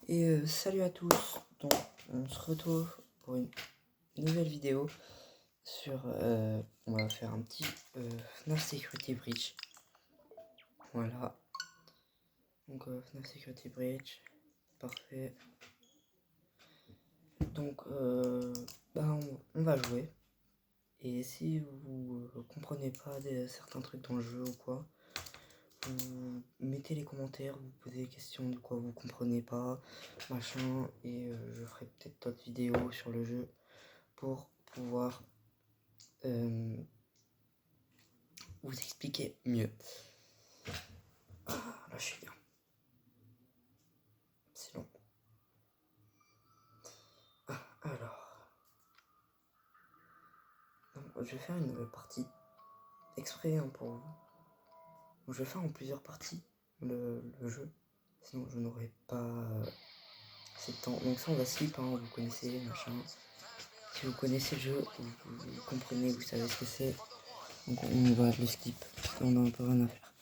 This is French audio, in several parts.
Salut à tous, donc on se retrouve pour une nouvelle vidéo sur, on va faire un petit FNAF Security Breach, voilà, donc FNAF Security Breach, parfait, donc on va jouer, et si vous comprenez pas certains trucs dans le jeu ou quoi, vous mettez les commentaires, vous posez des questions de quoi vous comprenez pas, machin, et je ferai peut-être d'autres vidéos sur le jeu pour pouvoir vous expliquer mieux. Là je suis bien. C'est long. Alors. Donc, je vais faire une partie exprès pour vous. Donc, je vais faire en plusieurs parties le jeu. Sinon je n'aurai pas assez de temps. Donc ça on va skip, hein, vous connaissez, machin. Si vous connaissez le jeu, vous comprenez, vous savez ce que c'est. Donc on va le skip. Parce qu'on a un peu rien à faire.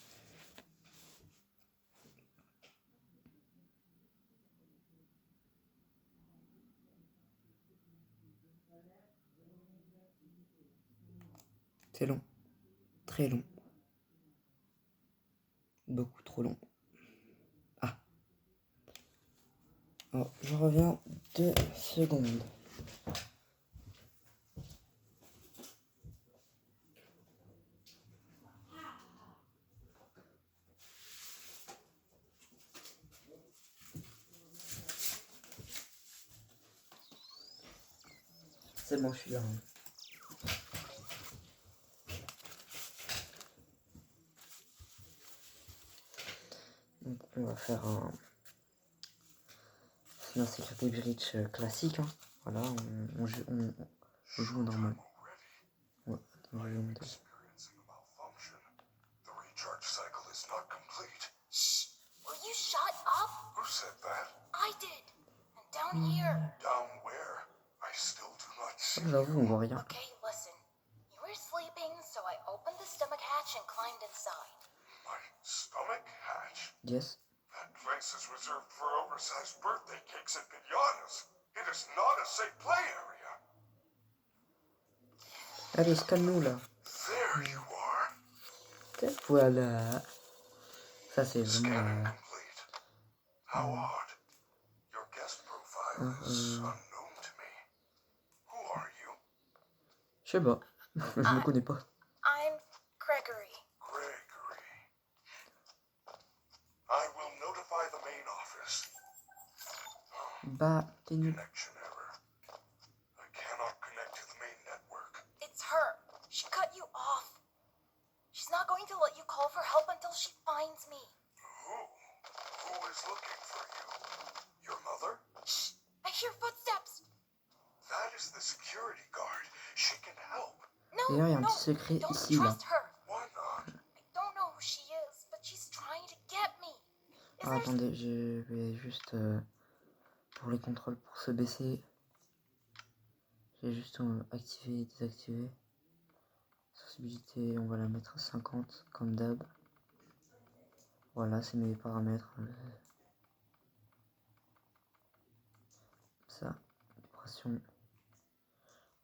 C'est long. Très long. Beaucoup trop long. Ah. Alors, je reviens 2 secondes. C'est bon, je suis là. Donc, on va faire un Security Breach classique. Hein. Voilà, on joue normal. Ouais, on va jouer Will you shut up? Who said that? I did. And down here. Down where? I still do not see. J'avoue, on voit rien. Okay, listen. You were sleeping, so I opened the stomach hatch and climbed inside. My stomach hatch? Yes. That place is reserved for oversized birthday cakes and pinatas. It is not a safe play area. Allez, calme-nous là. There you are. Voilà. Ça c'est vraiment Scanning complete. How odd. Your guest profile is unknown to me. Who are you? je sais pas. Je me connais pas. I'm Gregory. Gregory. I will notify the main office. Bah, t'es nul. Connection error. I cannot connect to the main network. It's her. She cut you off. She's not going to let you call for help until she finds me. Who? Who is looking for you? Your mother? Shh! I hear footsteps. That is the security guard. She can help. No, D'ailleurs, il y a un no, petit secret don't ici là. trust her. Why not? I don't know who she is, but she's trying to get me. Is Ah, there attendez, je vais juste pour les contrôles pour se baisser. J'ai juste activé et désactivé. Sensibilité, on va la mettre à 50 comme d'hab. Voilà, c'est mes paramètres. Ça, vibration.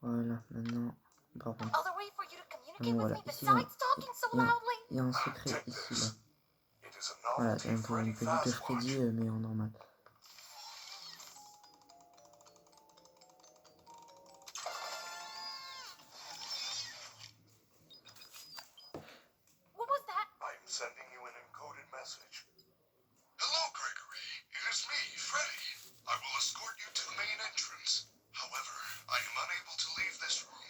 Voilà, maintenant. Par contre, other way for you to communicate voilà, with me ici besides talking so loudly? il y a un secret ici là. It is a Voilà, novelty donc for une any petite de fast Freddy, watch. mais en normal. What was that? I am sending you an encoded message. Hello, Gregory. It is me, Freddy. I will escort you to the main entrance. However, I am unable to leave this room.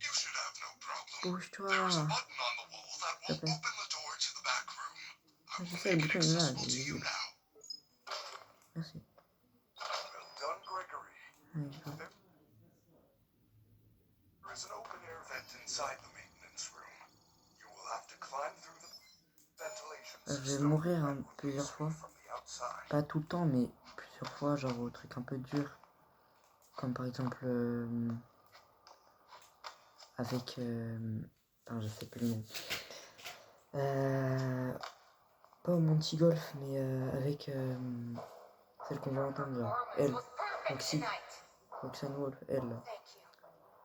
You should have no problem. Bouge-toi. There is a button on the wall that will S'il te plaît. open the door to the back room. I Je will sais, le make it bouton est là, accessible il to est you visible. now. Merci. Well done, Gregory. Allez, je vais. There is an open-air vent inside the maintenance room. You will have to climb through the ventilation Je vais system mourir that will plusieurs release fois. you from the outside. Pas tout le temps, mais plusieurs fois, genre au truc un peu dur. Comme par exemple avec... je sais plus le nom. Pas au Monty Golf, mais avec... Celle qu'on va entendre là. Performance Elle. was perfect Roxy. tonight. Roxane Wolf. Elle là. Thank you.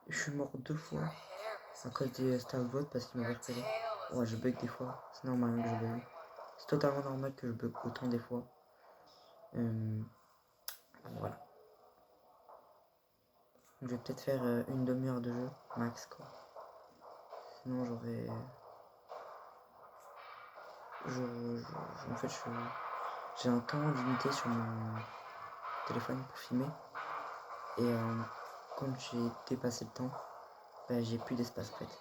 Je suis mort 2 fois Your hair is à cause des star votes parce qu'il m'a Your repéré. tail is Ouais, je bug des fois. C'est normal que je bug. C'est totalement normal que je bug autant des fois. Voilà. Je vais peut-être faire une demi-heure de jeu, max quoi. Sinon j'aurais... En fait, j'ai un temps limité sur mon téléphone pour filmer. Et comme j'ai dépassé le temps, bah, j'ai plus d'espace en fait.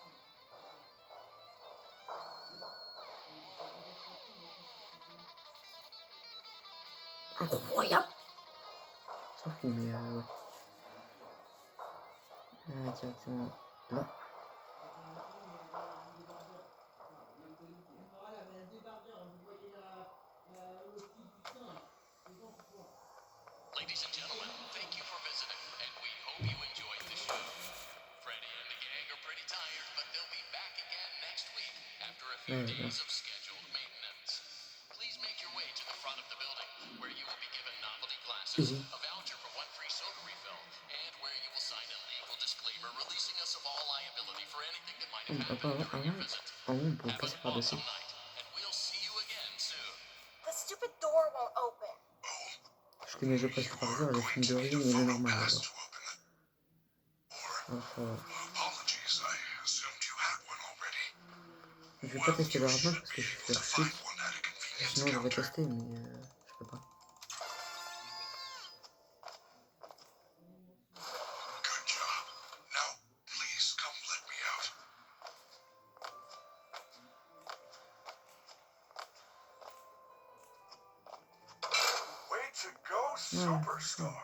Incroyable! S'en fout, mais ouais. Directement là. Ladies and gentlemen, thank you for visiting, and we hope you enjoyed the show. Freddie and the gang are pretty tired, but they'll be back again next week after a few days of scheduled maintenance. Please make your way to the front of the building, where you will be given novelty glasses, a voucher for 1 free soda refill, and where you will sign a legal disclaimer releasing us of all liability for anything that might have happened during your visit. Have an awesome night, and we'll see you again soon. The stupid door won't open. Je connais le presque par cœur, j'ai fini de rire, mais il est normal alors. Apologies, I assumed you had one already. Je vais pas tester le hardmode parce que je suis sur Switch. One at a convenience Sinon j'aurais counter. testé, mais je peux pas. Good job. Now, please come let me out. Way to go, superstar.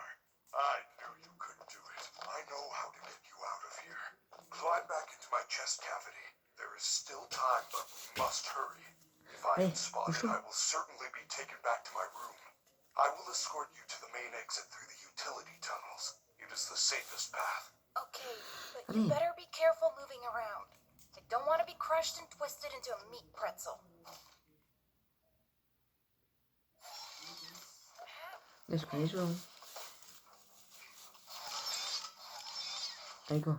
I knew you could do it. I know how to get you out of here. Climb back into my chest cavity. There is still time, but we must hurry. If I am spotted, I will certainly be taken back to my room. I will escort you to the main exit through the utility tunnels. It is the safest path. Okay, but you better be careful moving around. I don't want to be crushed and twisted into a meat pretzel. Là je connais jouer. Allez go.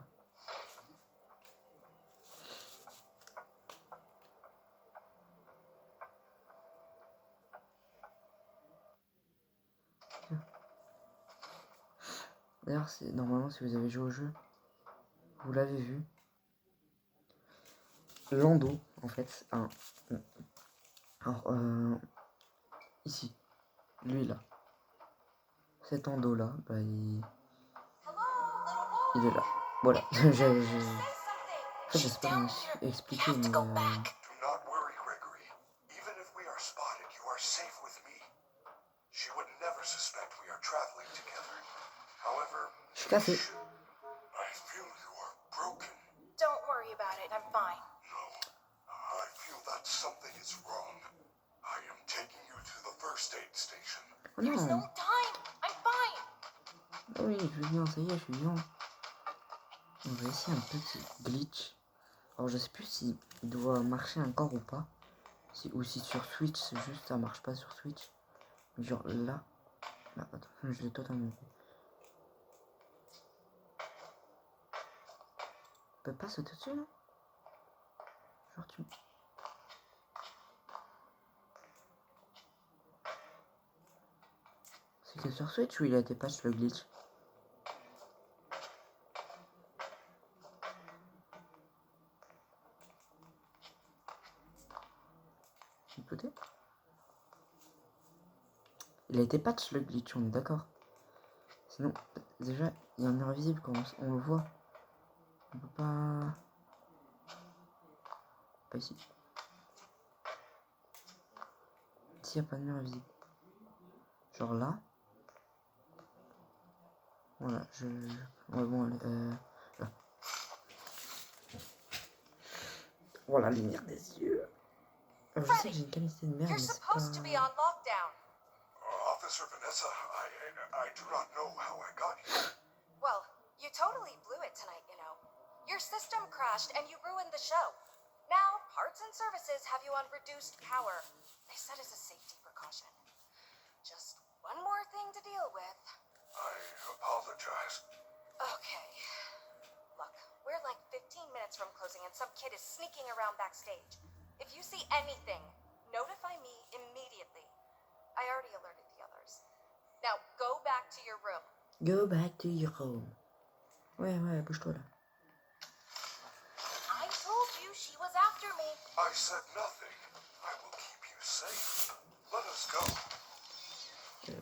D'ailleurs, normalement, si vous avez joué au jeu, vous l'avez vu. Lando, en fait, alors, ici, lui là, cet Ando là, bah, il est là. Voilà, Say something. En fait, je sais pas comment expliquer, mais Do not worry, Gregory. Even if we are spotted, you are safe with me. She would never suspect we are traveling together. However, je suis cassé. I feel you are broken. Don't worry about it. I'm fine. No, I feel that something is wrong. I am taking you to the first aid station. Oh There's non. no time. I'm fine. Ah oui, je suis vivant, ça y est, je suis vivant. On va essayer un petit glitch. Alors je sais plus s'il doit marcher encore ou pas. Ou si sur Switch, c'est juste ça marche pas sur Switch. Genre là. Là, attends, je l'ai totalement vu. On peut pas sauter dessus là. Genre tu... C'est que sur Switch ou il a été patch le glitch? Écoutez. Il a été patch le glitch, on est d'accord. Sinon, déjà, il y a un mur visible quand on le voit. On peut pas... Pas ici. Ici, il n'y a pas de mur visible. Genre là. Voilà, ouais, bon, allez, là. Voilà, lumière des yeux. Alors, je sais que j'ai une qualité de merde, You're mais c'est supposed to be pas... on lockdown. Officer Vanessa, I do not know how I got here. Well, you totally blew it tonight, you know. Your system crashed and you ruined the show. Now, parts and services have you on reduced power. They said as a safety precaution. Just one more thing to deal with. I apologize. Okay. Look, we're like 15 minutes from closing and some kid is sneaking around backstage. If you see anything, notify me immediately. I already alerted the others. Now go back to your room. Go back to your home. Ouais, bouge-toi là. I told you she was after me. I said nothing. I will keep you safe. Let us go.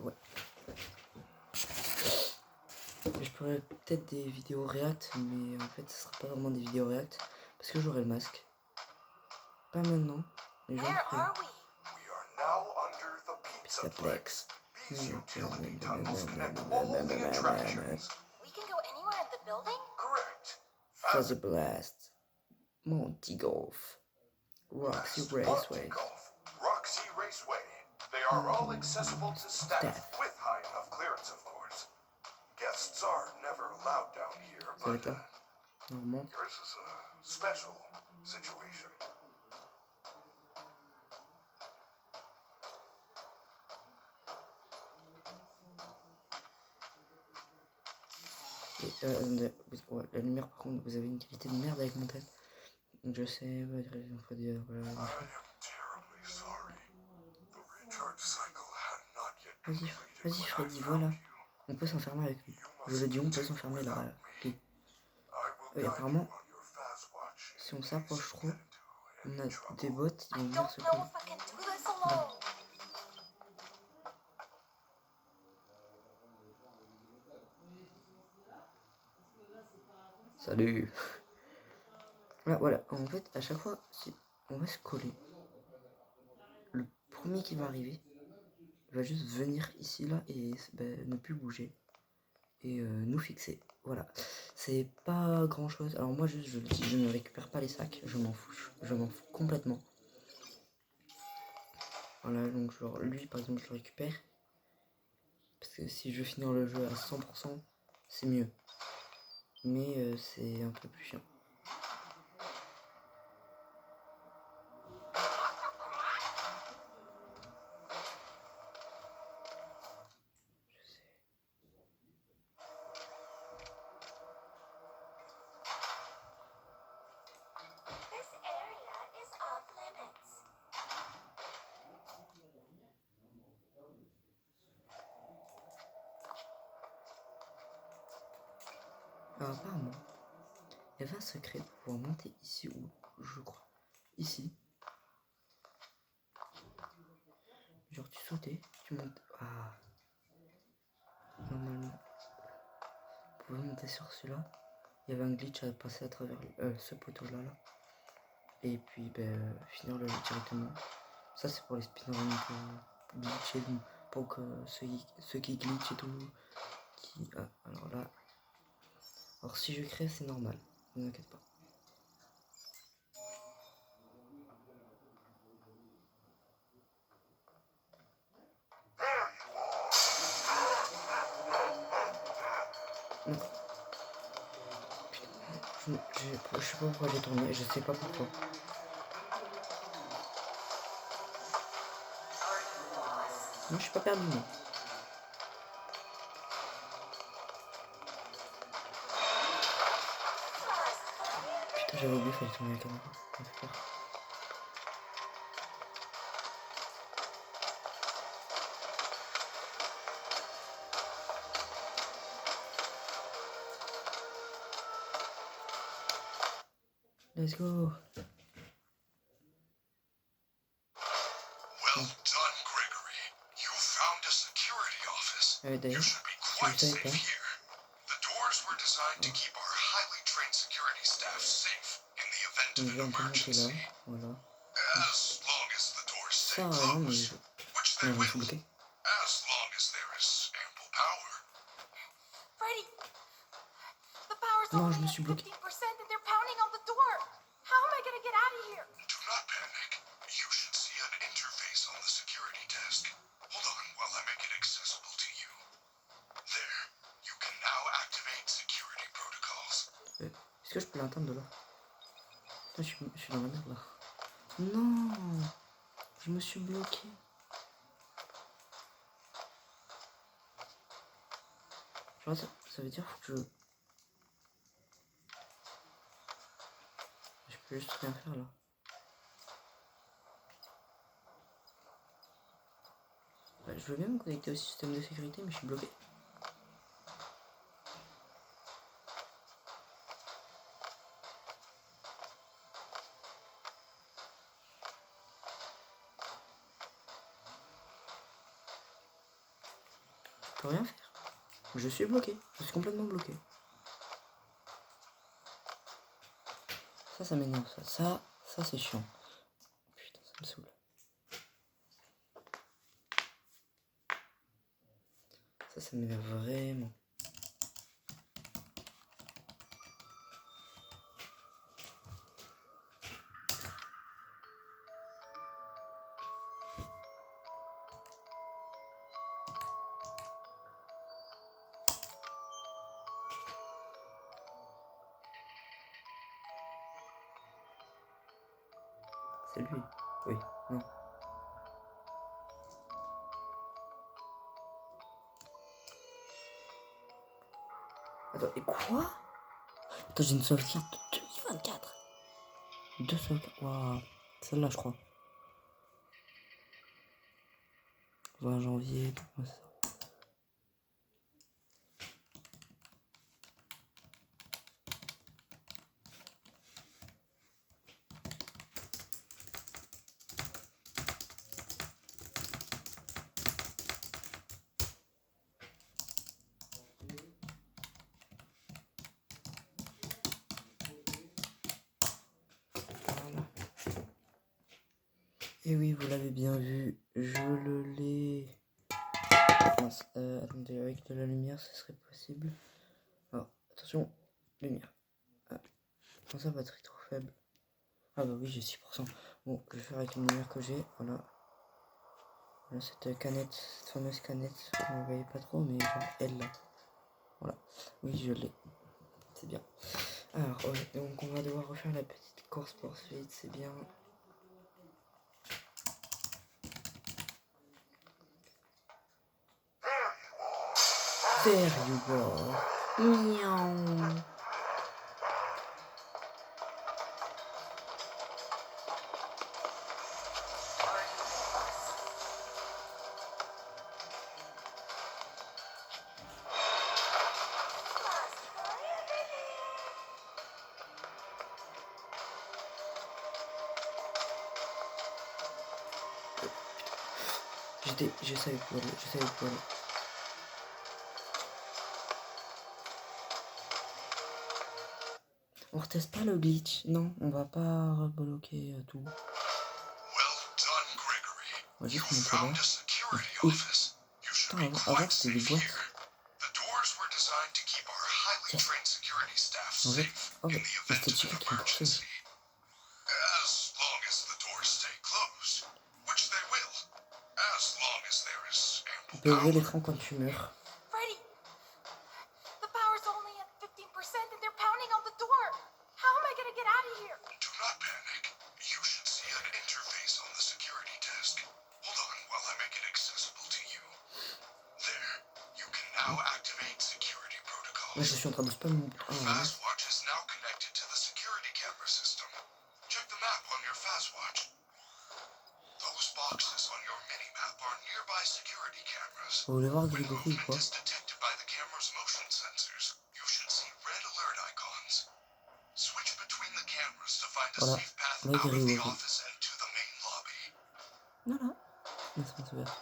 Ouais. Je ferai peut-être des vidéos react, mais en fait, ce sera pas vraiment des vidéos react parce que j'aurai le masque. Pas maintenant, mais j'en Where ferai. are we? We are now under the Pizzaplex. These utility tunnels connect all the attractions. We can go anywhere in the building? Correct. Fuzzy Blast, Monty Golf, Roxy Raceway. Golf, Roxy Raceway. They are all accessible to staff with high enough clearance, of course. Guests are never allowed down here, Ça va but être là, normalement. this is a special situation. Et, ouais, la lumière, par contre, vous avez une qualité de merde avec mon tel. Donc je sais, faut dire, voilà. I am terribly sorry. The recharge cycle had not yet completed Vas-y, when I Freddy, found voilà. you. On peut s'enfermer avec lui. Je le dis, on peut s'enfermer là. Lui. I will guide Apparemment, you on your fast watch si on in s'approche case trop, you get into on any a trouble. des bots, ils I vont venir don't se know coller. if I can do this alone. Salut. Voilà, en fait, à chaque fois, si on va se coller, le premier qui va arriver, il va juste venir ici, là, et ne plus bouger. Et nous fixer. Voilà. C'est pas grand chose. Alors moi, juste, je le dis, je ne récupère pas les sacs. Je m'en fous. Je m'en fous complètement. Voilà, donc genre, lui, par exemple, je le récupère. Parce que si je veux finir le jeu à 100%, c'est mieux. Mais c'est un peu plus chiant. This area is off limits. Alors apparemment, il y avait un secret pour pouvoir monter ici, ou je crois, ici. Genre tu sautais, tu montes. Ah. Normalement. Vous pouvez monter sur celui-là. Il y avait un glitch à passer à travers ce poteau-là. Là. Et puis finir le jeu directement. Ça c'est pour les speedruns glitchés, pour que ceux qui glitchent et tout. Alors là. Alors si je crève c'est normal, ne vous inquiétez pas. Non. Putain, je sais pas pourquoi j'ai tourné, je sais pas pourquoi. Non, je suis pas perdu, moi. Putain, j'avais oublié, fallait tourner la caméra. Ça me fait peur. Let's go. Well done, Gregory. You found a security office. You D'ailleurs, should be si quite vous savez safe pas, here. The doors were designed to keep our highly trained security staff safe in the event on of vient an un peu monter là, emergency. voilà. As long as the doors stay Ça rien, mais closed, which they je me suis will, bloqué. as long as there is ample power. Freddy! The power's Non, only je me at suis bloqué. 50% and they're pounding on the door. How am I gonna get out of here? Do not panic. You should see an interface on the security desk. Hold on while I make it accessible to you. There. You can now activate security protocols. Est-ce que je peux l'atteindre de là? Putain, je suis dans la merde là. Non, je me suis bloqué. Genre, ça veut dire que je peux juste rien faire là. Bah, je veux bien me connecter au système de sécurité, mais je suis bloqué. Je peux rien faire. Je suis bloqué. Je suis complètement bloqué. Ça m'énerve. Ça c'est chiant. Putain, ça me saoule. Ça m'énerve vraiment. C'est lui. Oui, non. Attends, et quoi? Attends, j'ai une sauvegarde de 2024. 2 sauvegardes. Waouh. Celle-là, je crois. 20 janvier. Ouais, c'est ça. Voilà. Et oui, vous l'avez bien vu, je le l'ai. Mince, attendez, avec de la lumière, ce serait possible. Alors, attention, lumière. Ah, comment ça, batterie trop faible? Ah bah oui, j'ai 6%. Bon, je vais faire avec une lumière que j'ai, voilà. Voilà cette canette, cette fameuse canette, vous ne voyez pas trop, mais genre elle là. Voilà, oui, je l'ai. C'est bien. Alors, ouais, donc on va devoir refaire la petite course poursuite, c'est bien. There you go. Miaou. Je savais plus aller, je savais plus aller. On reteste pas le glitch, non, on va pas rebloquer tout. Well done, Gregory. On va You juste monter found là. a security Oui. office. You should Putain, be avant quite c'était des safe boîtes. here. The doors were designed to keep our highly Yes. trained security staff En fait, safe oh, in mais the c'était event of Chico an qui me poussait. emergency. As long as the doors stay closed, which they will. As long as there is Tu ample peux ouvrir power. l'écran quand tu meurs. Freddy! The power's only at 15% and they're pounding on the door! How am I gonna get out of here? Do not panic. You should see an interface on the security desk. Hold on while I make it accessible to you. There. You can now activate security Là, je protocols. suis en train de spam mon. Your Ah, mince. Fazwatch is now connected to the security camera system. Check the map on your Fazwatch. Those boxes on your mini-map are nearby security cameras. Vous voulez voir When Grégory ou movement quoi? is detected by the camera's motion sensors, you should see red alert icons. Switch between the cameras to find a Voilà. safe path Là, out of the Grégory. office and to the main lobby. Voilà. Laisse-moi se faire.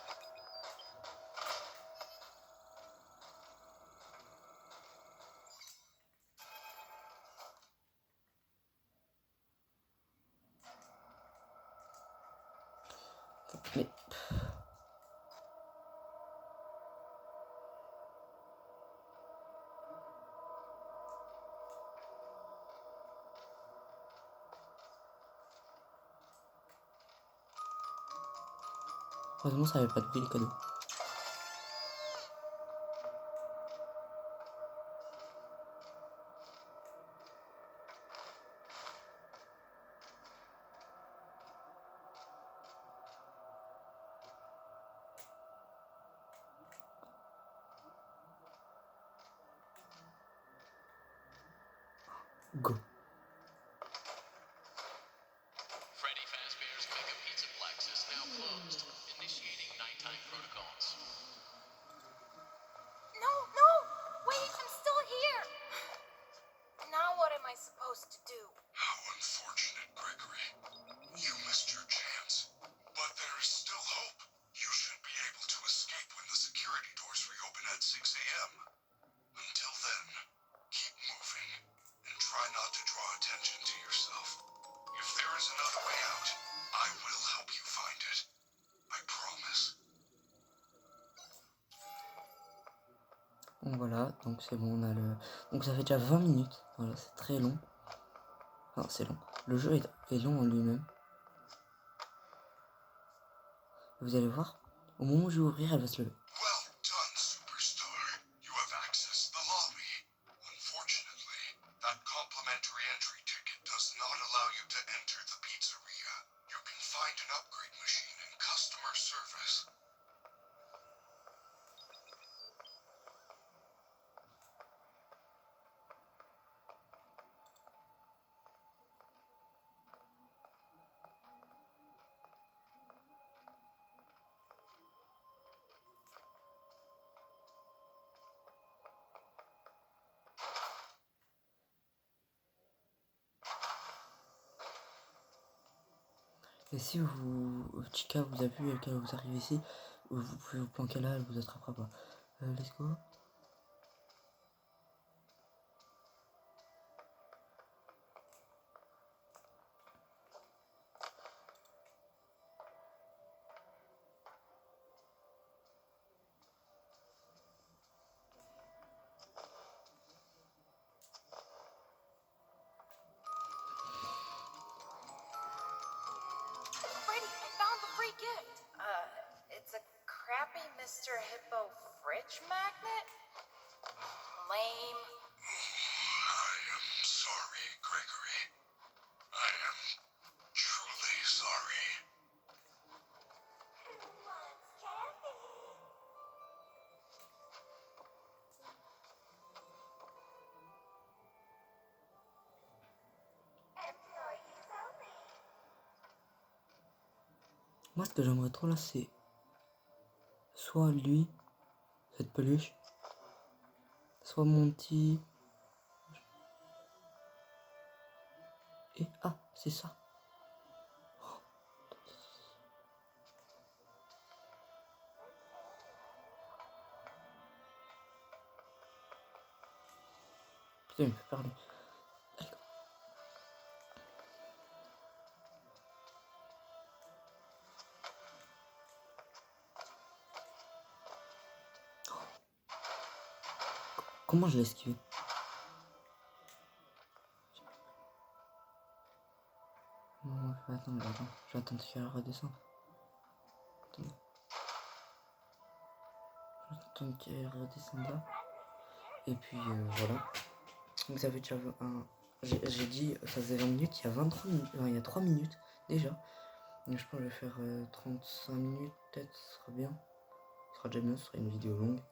Mais. Heureusement, ça avait pas de le cadeau. Go. Freddy Fazbear's Mega Pizzaplex is now closed, initiating nighttime protocols. No, no! Wait, I'm still here! Now what am I supposed to do? How unfortunate, Gregory. You missed your chance. But there is still hope. You should be able to escape when the security doors reopen at 6 a.m. Until then, keep moving and try not to draw attention to yourself. If there is another way out, I will help you find it. I promise. Donc voilà, donc c'est bon, on a le... Donc ça fait déjà 20 minutes, voilà, c'est très long. Enfin, c'est long. Le jeu est long en lui-même. Vous allez voir, au moment où je vais ouvrir, elle va se lever. Well done, superstar. You have accessed the lobby. Unfortunately, that complimentary entry ticket does not allow you to enter the pizzeria. You can find an upgrade machine in customer service. Et si vous, Chica vous a vu et qu'elle vous arrive ici, vous pouvez vous planquer là, elle vous attrapera pas. Let's go. Freddy, I found the free gift! It's a crappy Mr. Hippo fridge magnet? Lame. I am sorry, Gregory. I am truly sorry. Moi, ce que j'aimerais trop là, c'est soit lui, cette peluche, soit Monty. Et ah, c'est ça. Putain, il me fait parler. Allez, go. Comment je l'ai esquivé? Non, je vais attendre, je vais attendre qu'elle redescende. Attendez. Je vais attendre qu'elle redescende là. Et puis voilà. Donc ça fait déjà un... J'ai dit, ça faisait 20 minutes, il y a 23 minutes, il y a 3 minutes déjà. Donc je pense que je vais faire 35 minutes peut-être, ce sera bien. Ce sera déjà mieux, ce sera une vidéo longue.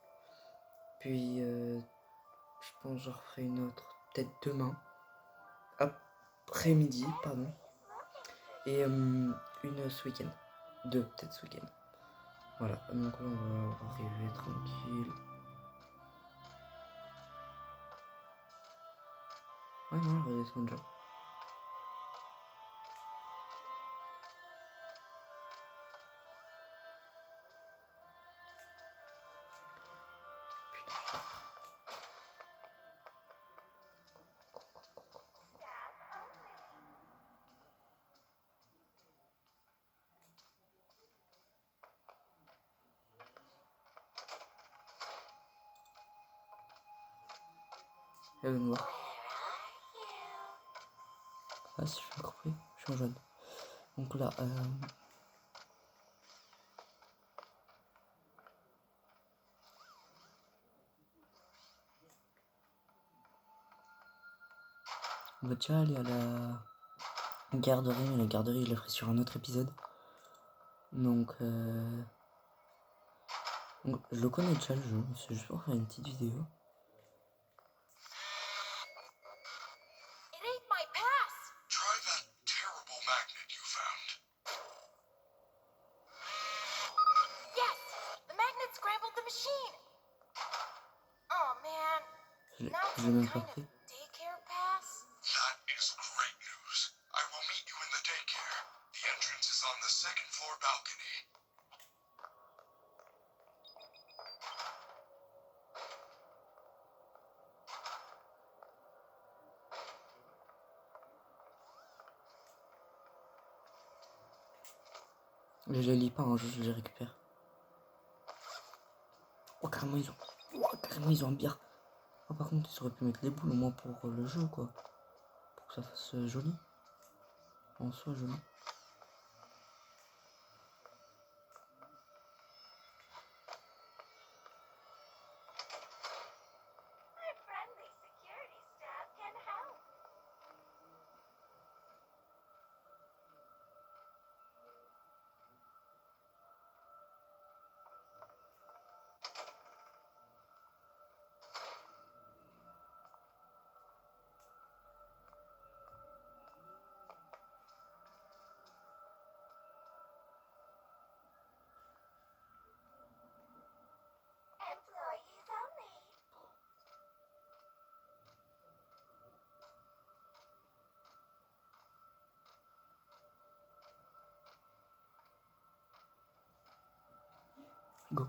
Puis je pense que je referai une autre, peut-être demain. Après-midi, pardon. Et une ce week-end. Deux peut-être ce week-end. Voilà, donc là on va arriver tranquille. Ouais, non, je redescends déjà. Elle va me voir. Ah, si je suis compris, je suis en jaune. Donc là, on va déjà aller à la garderie, mais la garderie je la ferai sur un autre épisode. Donc je le connais déjà le jeu, c'est juste pour faire une petite vidéo. It Je Not l'ai some même pas kind of pris. daycare pass? That is great news. I will meet you in the daycare. The entrance is on the second floor balcony. Je les lis pas, hein, je les récupère. Oh, carrément, ils ont un bière. Oh, par contre, ils auraient pu mettre les boules au moins pour le jeu, quoi. Pour que ça fasse joli. En soi, joli. My friendly security staff can help. Employees only. Go.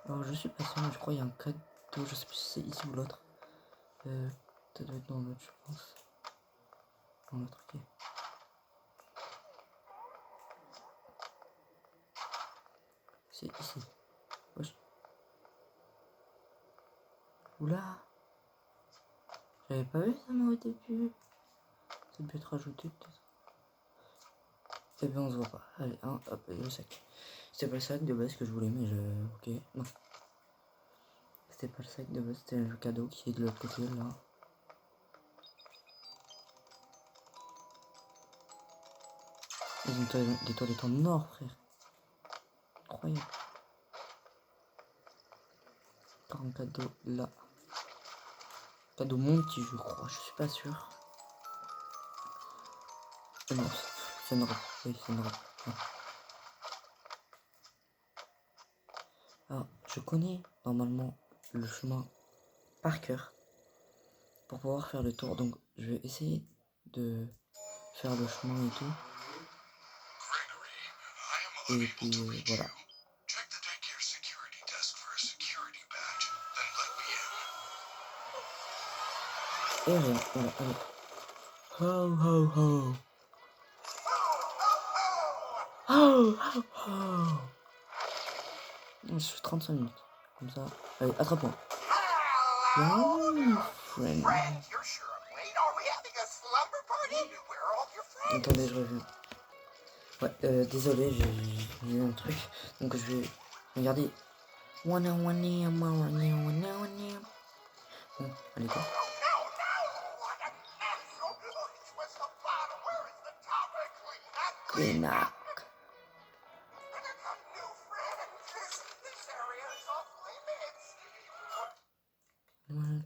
Alors, je suis patient, mais je crois qu'il y a un cadeau. Je sais plus si c'est ici ou l'autre. Ça doit être dans l'autre, je pense. Dans l'autre, ok. C'est ici. Wesh. Oula. J'avais pas vu ça moi au début. Ça peut être rajouté peut-être. Eh bien on se voit pas. Allez, hop, et le sac. C'était pas le sac de base que je voulais, mais je... Ok, non. C'était pas le sac de base, c'était le cadeau qui est de l'autre côté là. Ils ont des toilettes en or, frère. Incroyable. Encore un cadeau là. Cadeau Monty, je crois, je suis pas sûr. Non, c'est une robe. Oui, c'est une robe. Non. Alors, je connais normalement le chemin par cœur pour pouvoir faire le tour. Donc, je vais essayer de faire le chemin et tout. Gregory, I am Et unable puis, to reach voilà. you. Check the daycare security desk for a security badge, then let me in. Et rien, voilà, allez. Ho ho ho. Ho ho ho. Je suis 35 minutes. Comme ça. Allez, attrape-moi. Young friend. You're sure I'm late? Are we having a slumber party? Where are all your friends? Attendez, je reviens. Ouais, désolé, j'ai eu un truc. Donc je vais regarder. Bon, allez, quoi. Clean up.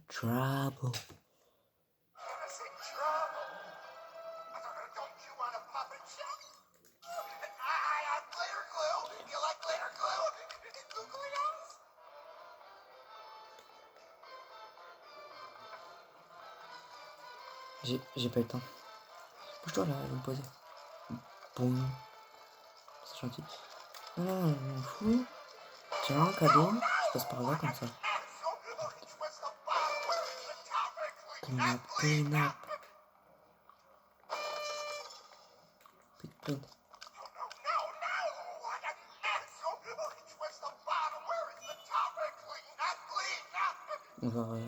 Trouble. J'ai pas le temps. Bouge-toi là, elle va me poser. Boum. C'est gentil. Non, non, je m'en fous. Tiens, un cadeau. Je passe par là comme ça. Clean up, clean up. Print. On va voir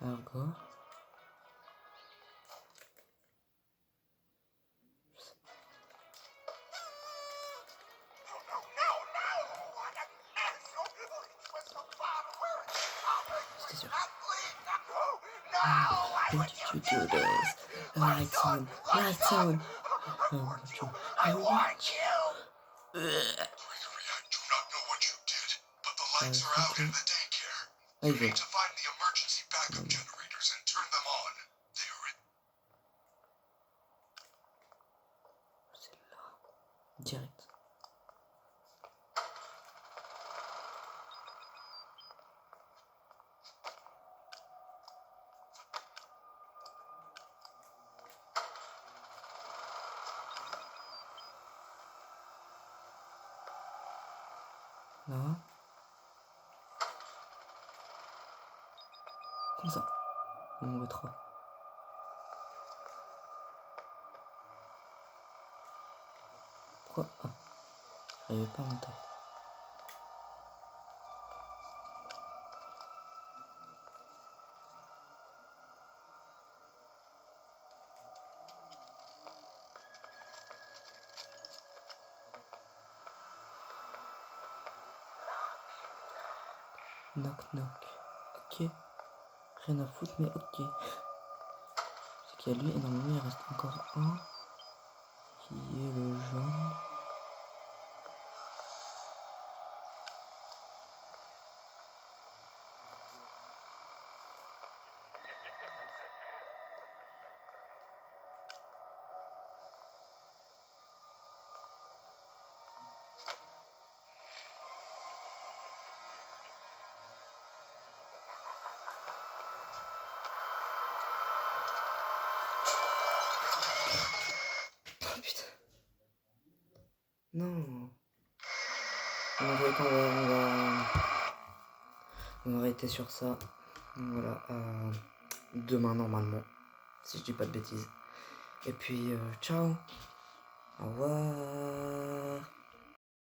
Argo. C'était sûr. Why did you do this? Lights on, lights on. I want you. Gregory, I do not know what you did, but the lights are out in the daycare. You need to find the emergency backup generators and turn them on. They are in. C'est là. Direct. Là. Comme ça. Numéro 3. Pourquoi? Ah. J'arrivais pas à monter. Knock knock. Ok. Rien à foutre, mais ok. C'est qu'il y a lui et normalement il reste encore un. Qui est le jaune. Oh putain. Non. On va arrêter sur ça. Voilà. Demain normalement. Si je dis pas de bêtises. Et puis ciao. Au revoir.